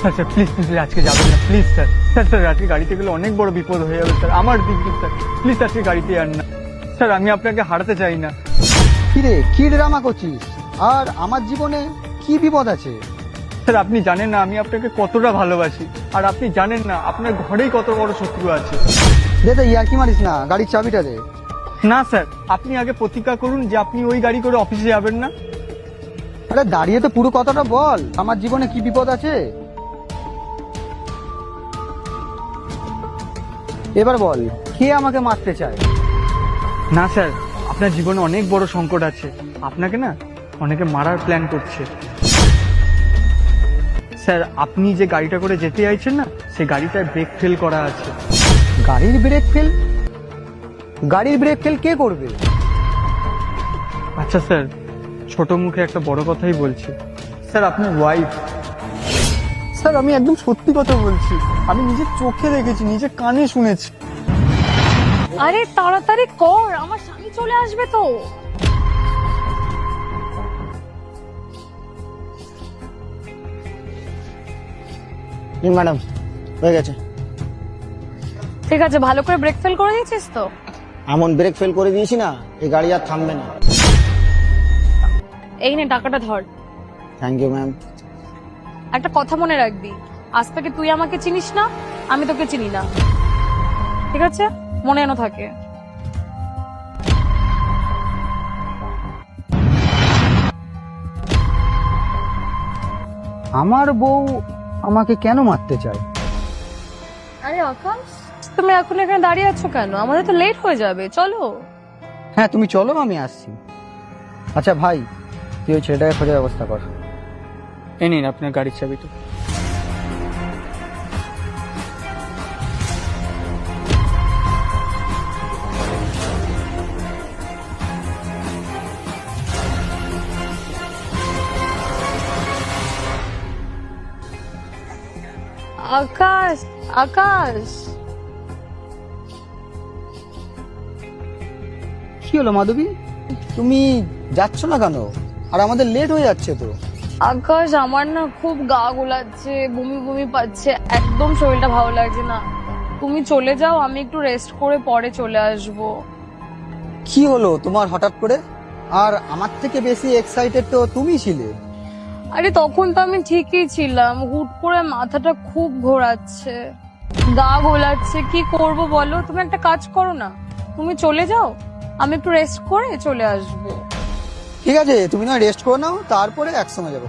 Sir sir please please আজকে যাবেন না প্লিজ স্যার। স্যার স্যার আজকে গাড়িতে গেলে অনেক বড় বিপদ হয়ে যাবে স্যার, আমার দিক দিক স্যার, প্লিজ আজকে গাড়িতে আন না স্যার, আমি আপনাকে হারাতে চাই না। কিরে কি ড্রামা করছিস? আর আমার জীবনে কি বিপদ আছে? স্যার আপনি জানেন না আমি আপনাকে কতটা ভালোবাসি, আর আপনি জানেন না আপনার ঘরেই কত বড় শত্রু আছে। দে তো ইয়ার্কি মারিস না, গাড়ির চাবিটা দে। না স্যার, আপনি আগে প্রতিজ্ঞা করুন যে আপনি ওই গাড়ি করে অফিসে যাবেন না। আরে দাঁড়িয়ে তো পুরো কথাটা বল, আমার জীবনে কি বিপদ আছে এবার বল, কে আমাকে মারতে চায়? না স্যার, আপনার জীবনে অনেক বড় সংকট আছে, আপনাকে না অনেকে মারার প্ল্যান করছে। স্যার আপনি যে গাড়িটা করে যেতে চাইছেন না, সেই গাড়িটায় ব্রেক ফেল করা আছে। গাড়ির ব্রেক ফেল? গাড়ির ব্রেক ফেল কে করবে? আচ্ছা স্যার, ছোট মুখে একটা বড় কথাই বলছি, স্যার আপনার ওয়াইফ। স্যার আমি একদম সত্যি কথা বলছি, আমি নিজের চোখে দেখেছি, নিজের কানে শুনেছি। আরে তাড়াতাড়ি কর, আমার স্বামী চলে আসবে তো। ম্যাডাম হয়ে গেছে। ঠিক আছে, ভালো করে ব্রেক ফেল করে দিয়েছিস তো? এমন ব্রেক ফেল করে দিয়েছি না, এই গাড়ি আর থামবে না। এই নে টাকাটা ধর। Thank you ma'am. একটা কথা মনে রাখবি, আজ থেকে তুই আমাকে চিনিস না, আমি তোকে চিনি না, ঠিক আছে? মনে যেন থাকে। আমার বউ আমাকে কেন মারতে চায়? আরে আকাশ, তুমি এখন এখানে দাঁড়িয়ে আছো কেন? আমাদের তো লেট হয়ে যাবে, চলো। হ্যাঁ তুমি চলো, আমি আসছি। আচ্ছা ভাই, তুই ওই ছেলেটাকে খোঁজার ব্যবস্থা কর। এই নিন আপনার গাড়ির চাবিটা। আকাশ, আকাশ, কি হলো মাধবী, তুমি যাচ্ছ না কেন? আর আমাদের লেট হয়ে যাচ্ছে তো। আকাশ আমার না খুব গা গোলাচ্ছে, বমি বমি পাচ্ছে, একদম শরীরটা ভালো লাগছে না। তুমি চলে যাও, আমি একটু রেস্ট করে পরে চলে আসবো। কি হলো তোমার হঠাৎ করে? আর আমার থেকে বেশি এক্সাইটেড তো তুমি ছিলে। আরে তখন তো আমি ঠিকই ছিলাম, হুট করে মাথাটা খুব ঘোরাচ্ছে, গা গোলাচ্ছে, কি করব বলো? তুমি একটা কাজ করো না, তুমি চলে যাও, আমি একটু রেস্ট করে চলে আসবো। ঠিক আছে, তুমি না রেস্ট করে নাও, তারপরে একসঙ্গে যাবো।